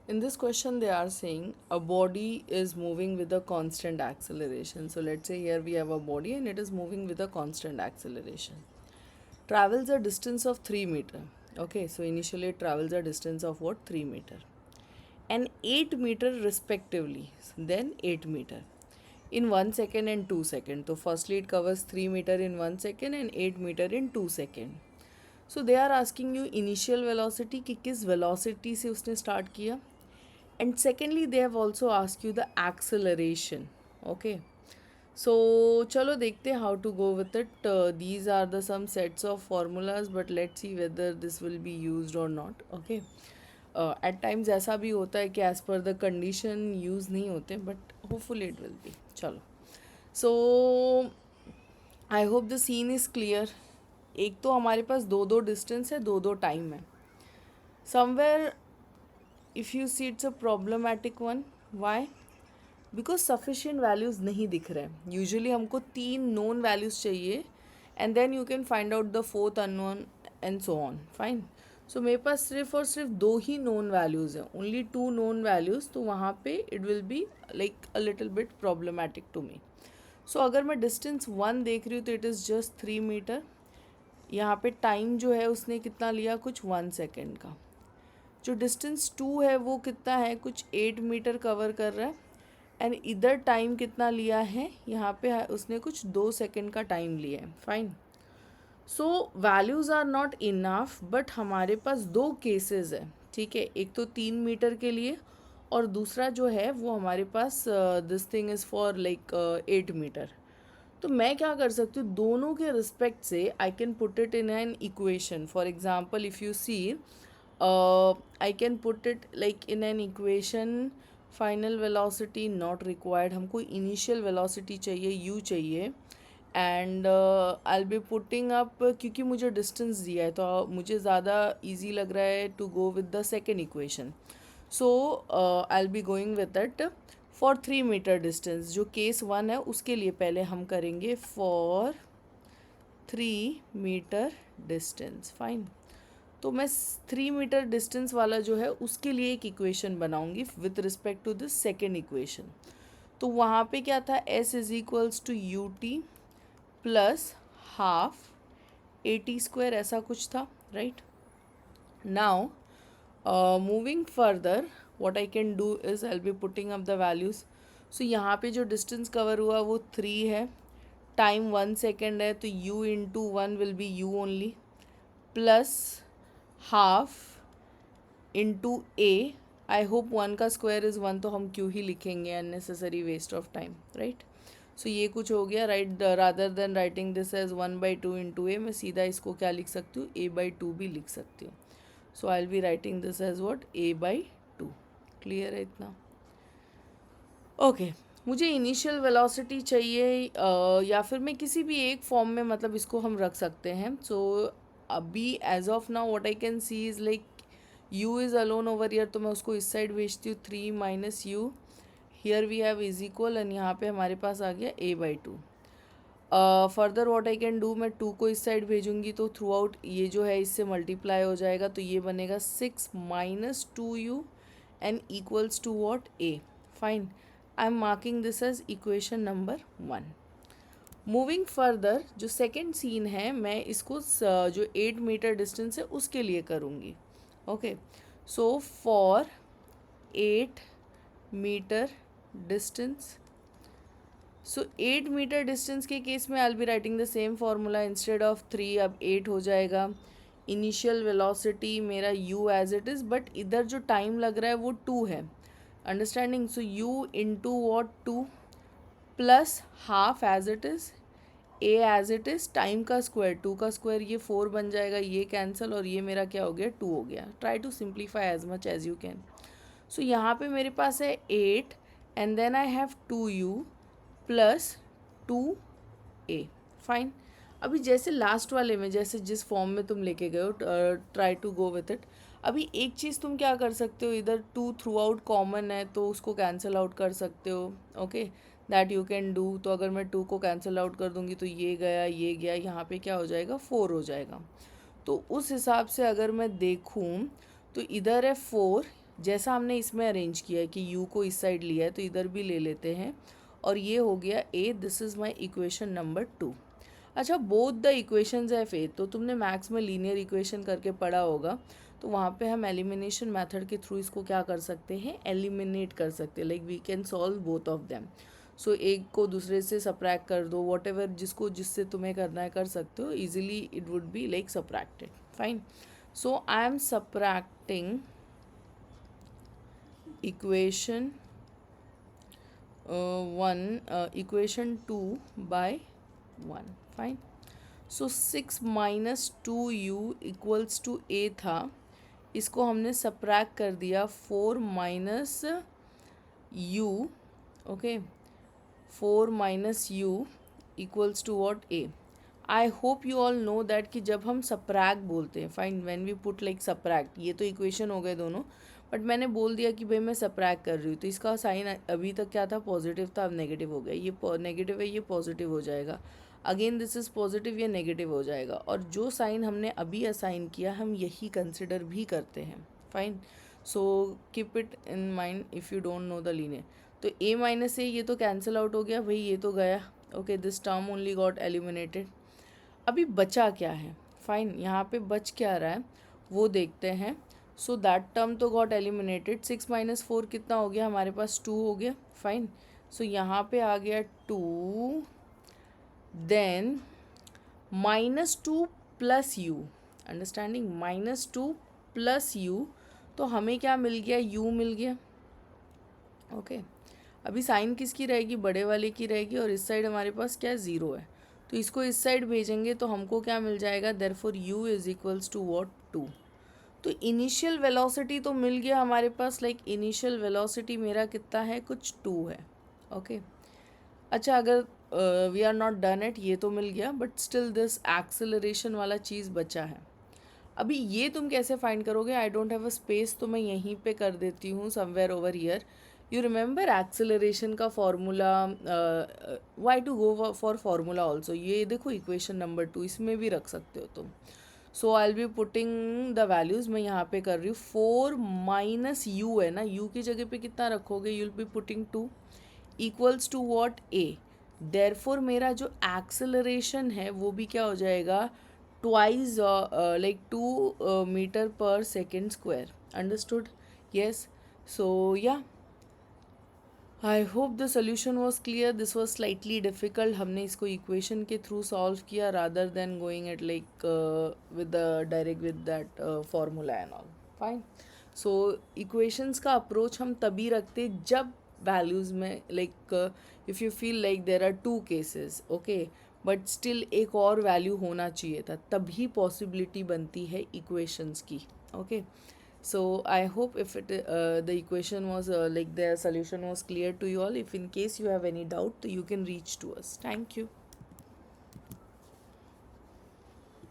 In this question, they are saying a body is moving with a constant acceleration. So let's say here we have a body and it is moving with a constant acceleration. Travels a distance of 3 meter. Okay, so initially it travels a distance of what? 3 meter. And 8 meter respectively. Then 8 meter. In 1 second and 2 second. So firstly it covers 3 meter in 1 second and 8 meter in 2 second. So they are asking you initial velocity कि किस velocity से उसने start किया. And secondly they have also asked you the acceleration. Okay, so chalo dekhte how to go with it. These are the some sets of formulas, but let's see whether this will be used or not. Okay, at times ऐसा भी होता है कि as per the condition use नहीं होते, but hopefully it will be. चलो, so I hope the scene is clear. एक तो हमारे पास दो दो डिस्टेंस है, दो दो टाइम है. Somewhere if you see it's a problematic one. Why? Because sufficient values नहीं दिख रहे हैं. यूजुअली हमको 3 नोन वैल्यूज़ चाहिए and then you can find out the fourth unknown and so on. Fine. So मेरे पास सिर्फ और सिर्फ 2 ही नोन वैल्यूज़ हैं, ओनली 2 नोन वैल्यूज़. तो वहाँ पे it will be like a little bit problematic to me. So अगर मैं डिस्टेंस 1 देख रही हूँ तो इट इज़ जस्ट 3 मीटर. यहाँ पे टाइम जो है उसने कितना लिया? कुछ 1 सेकेंड का. जो डिस्टेंस 2 है वो कितना है? कुछ 8 मीटर कवर कर रहा है. एंड इधर टाइम कितना लिया है? यहाँ पे उसने कुछ 2 सेकेंड का टाइम लिया है. Fine. So values are not enough, but हमारे पास 2 केसेस है. ठीक है, एक तो 3 मीटर के लिए और दूसरा जो है वो हमारे पास this thing is for like 8 meter. तो मैं क्या कर सकती हूँ? दोनों के रिस्पेक्ट से I can put it in an equation. For example if you see I can put it like in an equation. Final velocity not required, हमको इनिशियल वेलोसिटी चाहिए, यू चाहिए. And I will be putting up, क्योंकि मुझे distance दिया है तो मुझे ज़्यादा ईजी लग रहा है to go with the second equation. So I will be going with that for 3 metre distance. जो केस 1 है उसके लिए पहले हम करेंगे फॉर 3 मीटर डिस्टेंस. फाइन. तो मैं 3 मीटर डिस्टेंस वाला जो है उसके लिए एक इक्वेशन बनाऊंगी with respect to this second equation. तो वहाँ पे क्या था? S is equals to u t plus half a t square, ऐसा कुछ था. Right. Now moving further, what I can do is I'll be putting up the values. So यहाँ पे जो distance cover हुआ वो 3 है, टाइम 1 सेकेंड है, तो u into 1 will be u only, plus half into a. I hope 1 का square is 1, तो हम q ही लिखेंगे, unnecessary waste of time. Right. So ये कुछ हो गया. Right. Rather than writing this as 1/2 into a, मैं सीधा इसको क्या लिख सकती हूँ? a/2 भी लिख सकती हूँ. So I'll be writing this as what? a/2. Clear है इतना? ओके. मुझे इनिशियल वेलोसिटी चाहिए या फिर मैं किसी भी एक फॉर्म में मतलब इसको हम रख सकते हैं. सो अभी as of now what I can see is like u is alone over here, तो मैं उसको इस साइड भेजती हूँ. 3 minus u, here we have is equal, and यहाँ पे हमारे पास आ गया a/2. Further what I can do, मैं 2 को इस साइड भेजूंगी तो थ्रू आउट ये जो है इससे मल्टीप्लाई हो जाएगा, तो ये बनेगा 6 minus 2u and equals to what? a. Fine. I am marking this as equation number 1. Moving further, जो सेकेंड सीन है मैं इसको जो 8 मीटर डिस्टेंस है उसके लिए करूँगी. Okay. So for 8 metre distance, so 8 metre distance के केस में I will be writing the same formula. Instead of 3 अब 8 हो जाएगा. इनिशियल वेलोसिटी मेरा u as it is, but इधर जो टाइम लग रहा है वो 2 है. Understanding? So u into what? 2 plus half as it is, a as it is, time का स्क्वायर, 2 का स्क्वायर ये 4 बन जाएगा, ये कैंसिल, और ये मेरा क्या हो गया? 2 हो गया. Try to simplify as much as you can. So यहाँ पे मेरे पास है 8 and then I have 2u plus 2a. Fine. अभी जैसे लास्ट वाले में, जैसे जिस फॉर्म में तुम लेके गए हो, try to go with it. अभी एक चीज़ तुम क्या कर सकते हो, इधर 2 थ्रू आउट कॉमन है तो उसको कैंसिल आउट कर सकते हो. Okay, that you can do. तो अगर मैं 2 को कैंसिल आउट कर दूंगी तो ये गया, ये गया, यहाँ पे क्या हो जाएगा? 4 हो जाएगा. तो उस हिसाब से अगर मैं देखूँ तो इधर है 4, जैसा हमने इसमें अरेंज किया है कि u को इस साइड लिया है तो इधर भी ले लेते हैं, और ये हो गया a, this is my equation number 2। अच्छा, both the equations F A, तो तुमने मैथ्स में लीनियर इक्वेशन करके पढ़ा होगा, तो वहाँ पे हम एलिमिनेशन मेथड के थ्रू इसको क्या कर सकते हैं, एलिमिनेट कर सकते हैं, like we can solve both of them. So एक को दूसरे से सब्ट्रैक्ट कर दो, वॉट एवर जिसको जिससे तुम्हें करना है कर सकते हो, easily it would be like subtracted. Fine, so I am subtracting equation 1 equation 2 by 1। Fine, so 6 minus 2u equals to a था, इसको हमने सब्ट्रैक्ट कर दिया 4 minus u, okay, 4 minus u equals to what, a. I hope you all know that कि जब हम subtract बोलते हैं, fine, when we put like subtract, ये तो इक्वेशन हो गए दोनों, बट मैंने बोल दिया कि भाई मैं सब्ट्रैक्ट कर रही हूँ, तो इसका साइन अभी तक क्या था, पॉजिटिव था, अब नेगेटिव हो गया, ये नेगेटिव है, ये पॉजिटिव हो जाएगा, अगेन दिस इज़ पॉजिटिव, ये नेगेटिव हो जाएगा, और जो साइन हमने अभी असाइन किया हम यही कंसिडर भी करते हैं। Fine, so keep it in mind if you don't know the linear. तो a माइनस ए ये तो कैंसिल आउट हो गया भाई, ये तो गया, okay, this term only got eliminated. अभी बचा क्या है, फाइन, यहाँ पे बच क्या रहा है वो देखते हैं। सो दैट टर्म तो गॉट एलिमिनेटेड, 6 माइनस 4 कितना हो गया हमारे पास, 2 हो गया। फाइन, सो यहाँ पे आ गया 2, then -2 plus u, understanding, -2 plus u, तो हमें क्या मिल गया, u मिल गया, ओके। अभी साइन किसकी रहेगी, बड़े वाले की रहेगी, और इस साइड हमारे पास क्या है, 0 है, तो इसको इस साइड भेजेंगे तो हमको क्या मिल जाएगा, therefore u is equals to what, 2। तो इनिशियल वेलोसिटी तो मिल गया हमारे पास, लाइक इनिशियल वेलोसिटी मेरा कितना है, कुछ 2 है, ओके। अच्छा, अगर we are not done at, ये तो मिल गया, बट स्टिल दिस एक्सेलरेशन वाला चीज़ बचा है। अभी ये तुम कैसे फाइंड करोगे, I don't have a space, तो मैं यहीं पे कर देती हूँ somewhere over here. You remember acceleration का formula, why to go for formula also, ये देखो इक्वेशन नंबर 2, इसमें भी रख सकते हो तुम। So I will be putting the values, मैं यहाँ पे कर रही हूँ 4 माइनस यू है ना, यू की जगह पे कितना रखोगे, you will be putting 2 equals to what, a. Therefore मेरा जो एक्सेलरेशन है वो भी क्या हो जाएगा, twice, like 2 metre per second square, understood, yes. So yeah, I hope the solution was clear, this was slightly difficult, हमने इसको इक्वेशन के थ्रू सॉल्व किया rather than going at like with direct with that formula and all. Fine, so equations का approach हम तभी रखते जब values में like if you feel like there are 2 cases, okay, but still एक और वैल्यू होना चाहिए था, तभी पॉसिबिलिटी बनती है इक्वेशंस की, okay. So I hope if the equation was like the solution was clear to you all. If in case you have any doubt, you can reach to us. Thank you.